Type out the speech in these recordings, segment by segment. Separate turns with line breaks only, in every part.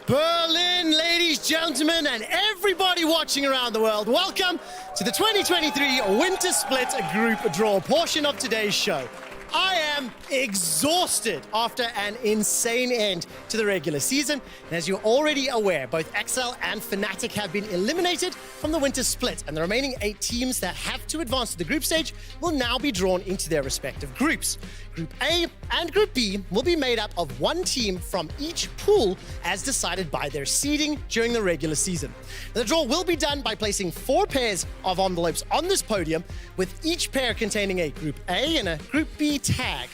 Berlin, ladies, gentlemen, and everybody watching around the world, welcome to the 2023 Winter Split Group Draw portion of today's show. I am exhausted after an insane end to the regular season. And as you're already aware, both XL and Fnatic have been eliminated from the Winter Split, and the remaining 8 teams that have to advance to the group stage will now be drawn into their respective groups. Group A and Group B will be made up of one team from each pool as decided by their seeding during the regular season. The draw will be done by placing 4 pairs of envelopes on this podium, with each pair containing a Group A and a Group B tag.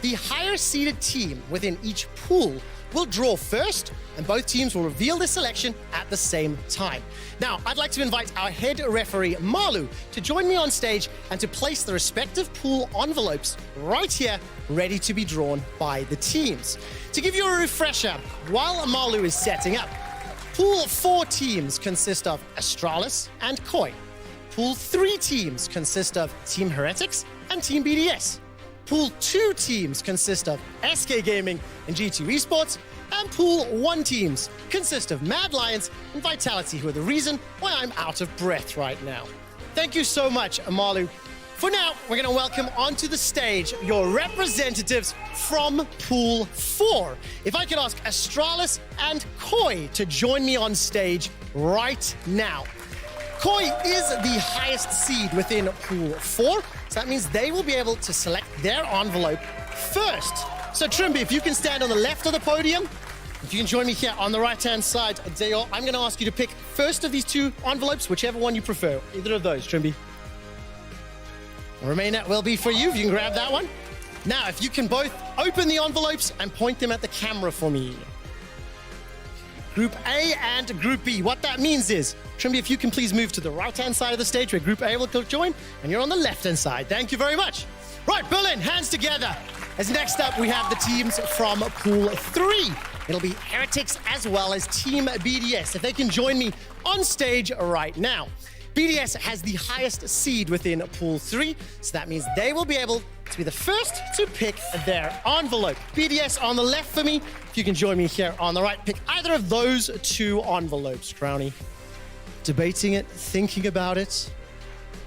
The higher seeded team within each pool will draw first, and both teams will reveal their selection at the same time. Now, I'd like to invite our head referee, Malu, to join me on stage and to place the respective pool envelopes right here, ready to be drawn by the teams. To give you a refresher, while Malu is setting up, Pool 4 teams consist of Astralis and Koi. Pool 3 teams consist of Team Heretics and Team BDS. Pool 2 teams consist of SK Gaming and G2 Esports, and Pool 1 teams consist of Mad Lions and Vitality, who are the reason why I'm out of breath right now. Thank you so much, Amalu. For now, we're going to welcome onto the stage your representatives from Pool 4. If I could ask Astralis and Koi to join me on stage right now. Koi is the highest seed within Pool 4, so that means they will be able to select their envelope first. So Trimby, if you can stand on the left of the podium, if you can join me here on the right-hand side, Dale, I'm going to ask you to pick first of these 2 envelopes, whichever one you prefer. Either of those, Trimby. Remainder will be for you, if you can grab that one. Now, if you can both open the envelopes and point them at the camera for me. Group A and Group B. What that means is, Trimby, if you can please move to the right-hand side of the stage where Group A will join, and you're on the left-hand side. Thank you very much. Right, Berlin, hands together. As next up, we have the teams from Pool 3. It'll be Heretics as well as Team BDS. If they can join me on stage right now. BDS has the highest seed within Pool 3, so that means they will be able to be the first to pick their envelope. BDS on the left for me. If you can join me here on the right, pick either of those 2 envelopes, Crownie. Debating it, thinking about it.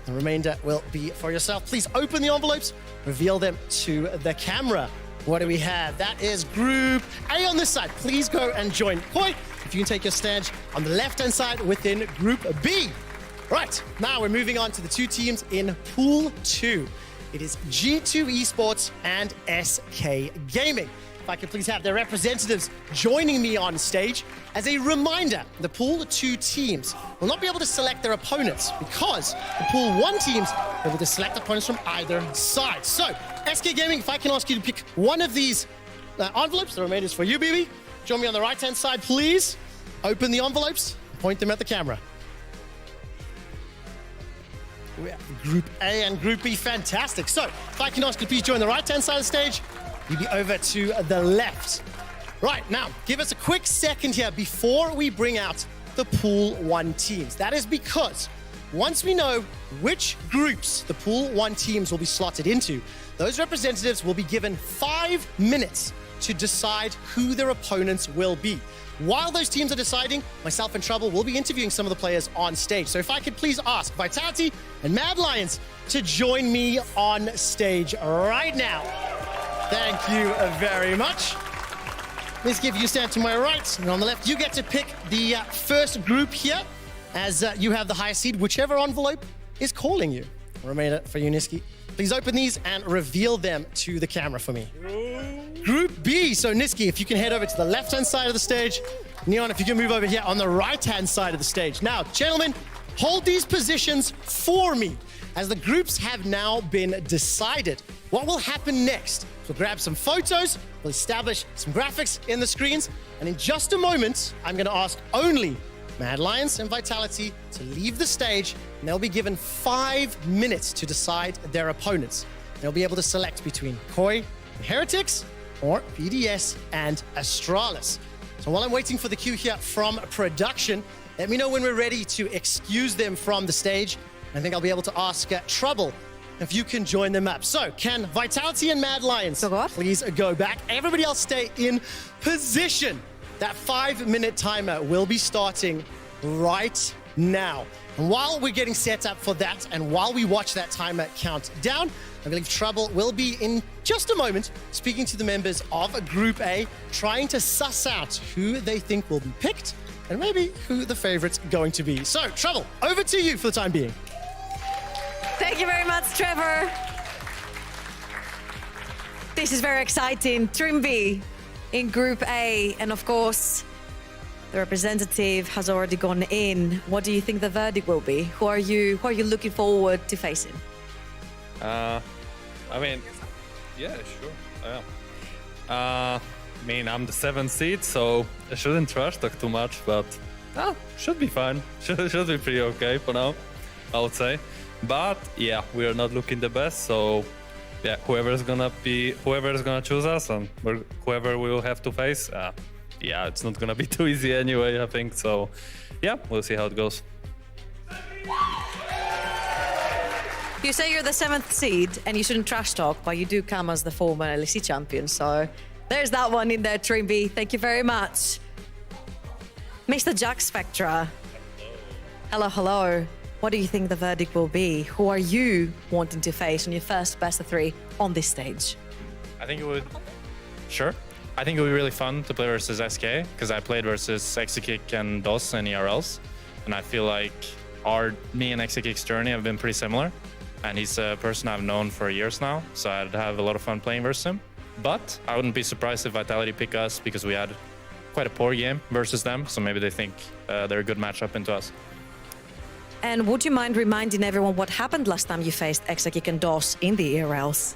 The remainder will be for yourself. Please open the envelopes, reveal them to the camera. What do we have? That is Group A on this side. Please go and join Koi. If you can take your stand on the left-hand side within Group B. Right, now we're moving on to the 2 teams in Pool 2. It is G2 Esports and SK Gaming. If I could please have their representatives joining me on stage. As a reminder, the Pool 2 teams will not be able to select their opponents because the Pool 1 teams are able to select opponents from either side. So, SK Gaming, if I can ask you to pick one of these envelopes, the remainder is for you, BB. Join me on the right-hand side, please. Open the envelopes, point them at the camera. We have Group A and Group B, fantastic. So, if I can ask you to please join the right-hand side of the stage, you'll be over to the left. Right, now, give us a quick second here before we bring out the Pool 1 teams. That is because once we know which groups the Pool 1 teams will be slotted into, those representatives will be given 5 minutes to decide who their opponents will be. While those teams are deciding, myself and Trouble will be interviewing some of the players on stage. So if I could please ask Vitality and Mad Lions to join me on stage right now. Thank you very much. Let's give you a stand to my right, and on the left, you get to pick the first group here, as you have the highest seed, whichever envelope is calling you. Remainder for you, Niski. Please open these and reveal them to the camera for me. Group B, so Niski, if you can head over to the left-hand side of the stage. Neon, if you can move over here on the right-hand side of the stage. Now, gentlemen, hold these positions for me, as the groups have now been decided. What will happen next? We'll grab some photos, we'll establish some graphics in the screens, and in just a moment, I'm going to ask only Mad Lions and Vitality to leave the stage, and they'll be given 5 minutes to decide their opponents. They'll be able to select between Koi and Heretics, or BDS and Astralis. So while I'm waiting for the cue here from production, let me know when we're ready to excuse them from the stage. I think I'll be able to ask Trouble if you can join them up. So can Vitality and Mad Lions please go back? Everybody else stay in position. That 5-minute timer will be starting right now. And while we're getting set up for that, and while we watch that timer count down, I believe Trouble will be in just a moment speaking to the members of Group A, trying to suss out who they think will be picked and maybe who the favorite's going to be. So, Trouble, over to you for the time being.
Thank you very much, Trevor. This is very exciting. Team B in Group A, and of course, the representative has already gone in. What do you think the verdict will be? Who are you looking forward to facing?
I mean, yeah, sure. I mean, I'm the 7th seed, so I shouldn't trash talk too much, but should be fine. Should be pretty okay for now, I would say. But yeah, we are not looking the best, so yeah, whoever's gonna choose us and whoever we will have to face, yeah, it's not gonna be too easy anyway, I think. So yeah, we'll see how it goes.
You say you're the 7th seed and you shouldn't trash talk, but you do come as the former LEC champion. So there's that one in there, Team B. Thank you very much. Mr. Jack Spectra. Hello, hello. What do you think the verdict will be? Who are you wanting to face on your first best of 3 on this stage?
I think it would be really fun to play versus SK, because I played versus Exekick and DOS and ERLs, and I feel like me and Exekick's journey have been pretty similar, and he's a person I've known for years now, so I'd have a lot of fun playing versus him. But I wouldn't be surprised if Vitality pick us, because we had quite a poor game versus them, so maybe they think they're a good matchup into us.
And would you mind reminding everyone what happened last time you faced Exekick and DOS in the ERLs?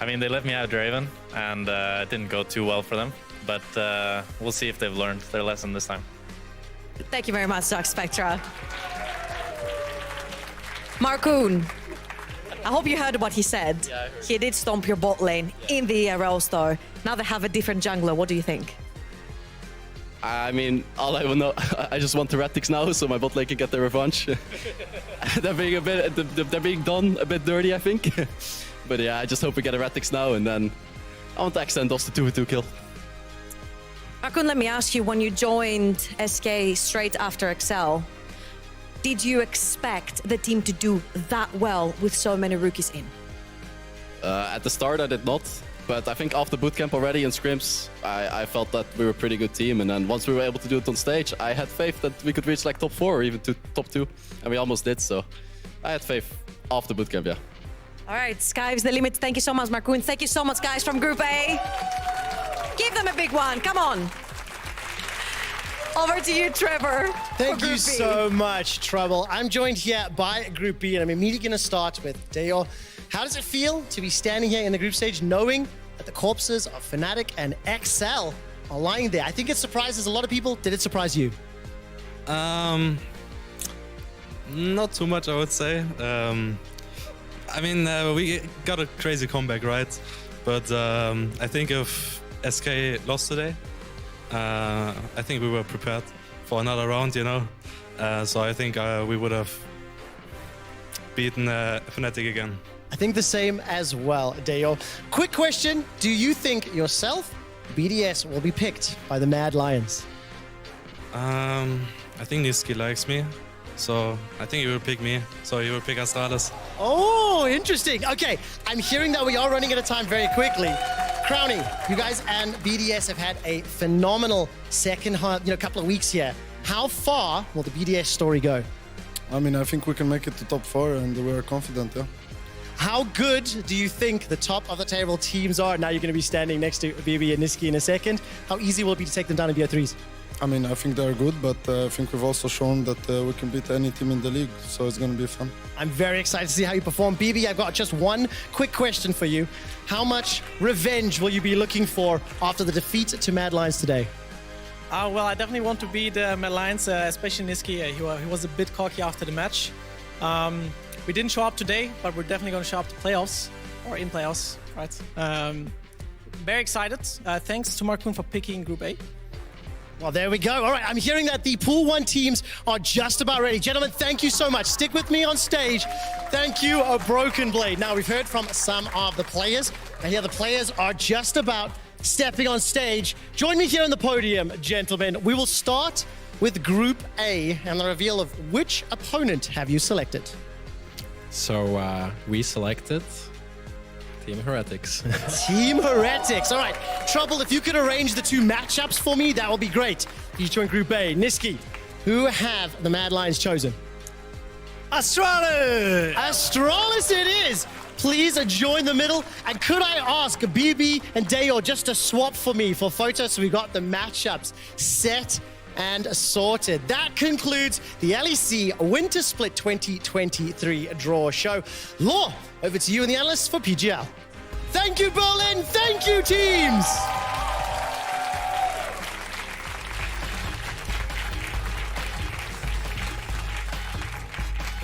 I mean, they left me out of Draven, and it didn't go too well for them, but we'll see if they've learned their lesson this time.
Thank you very much, Jack Spectra. Markoon, I hope you heard what he said.
Yeah, I heard.
He did stomp your bot lane in the ERLs though. Now they have a different jungler. What do you think?
I mean, all I will know, I just want the Heretics now, so my bot lane can get their revenge. they're being done a bit dirty, I think. But yeah, I just hope we get Heretics now, and then I want to extend DOS to 2v2 kill.
Markoon, let me ask you, when you joined SK straight after Excel, did you expect the team to do that well with so many rookies in?
At the start, I did not. But I think after bootcamp already in scrims, I felt that we were a pretty good team. And then once we were able to do it on stage, I had faith that we could reach like top 4 or even to top 2. And we almost did, so I had faith after bootcamp, yeah.
All right, sky's the limit. Thank you so much, Markoon. Thank you so much, guys from Group A. Give them a big one, come on. Over to you, Trevor.
Thank you so much, Trouble. I'm joined here by Group B, and I'm immediately going to start with Deo. How does it feel to be standing here in the group stage knowing that the corpses of Fnatic and XL are lying there? I think it surprises a lot of people. Did it surprise you?
Not too much, I would say. I mean, we got a crazy comeback, right? But I think if SK lost today, I think we were prepared for another round, you know? So I think we would have beaten Fnatic again.
I think the same as well, Deo. Quick question. Do you think yourself, BDS, will be picked by the Mad Lions?
I think Niski likes me, so I think he will pick me. So he will pick Astralis.
Oh, interesting. Okay, I'm hearing that we are running out of time very quickly. Crowny, you guys and BDS have had a phenomenal second couple of weeks here. How far will the BDS story go?
I mean, I think we can make it to top 4 and we're confident, yeah.
How good do you think the top of the table teams are? Now you're going to be standing next to BB and Niski in a second. How easy will it be to take them down in BO3s?
I mean, I think they're good, but I think we've also shown that we can beat any team in the league, so it's going to be fun.
I'm very excited to see how you perform. BB, I've got just one quick question for you. How much revenge will you be looking for after the defeat to Mad Lions today?
Well, I definitely want to beat Mad Lions, especially Niski. He was a bit cocky after the match. We didn't show up today, but we're definitely going to show up to playoffs, or in playoffs, right? Very excited. Thanks to Markoon for picking Group A.
Well, there we go. All right, I'm hearing that the Pool 1 teams are just about ready. Gentlemen, thank you so much. Stick with me on stage. Thank you, Broken Blade. Now, we've heard from some of the players, and here the players are just about stepping on stage. Join me here on the podium, gentlemen. We will start with Group A and the reveal of which opponent have you selected.
So we selected Team Heretics.
Team Heretics. All right. Trouble, if you could arrange the two matchups for me, that would be great. You join Group A. Niski, who have the Mad Lions chosen?
Astralis!
Astralis it is. Please join the middle. And could I ask BB and Dayor just to swap for me for photos so we got the matchups set and sorted. That concludes the LEC Winter Split 2023 draw show. Law, over to you and the analysts for PGL. Thank you, Berlin. Thank you, teams.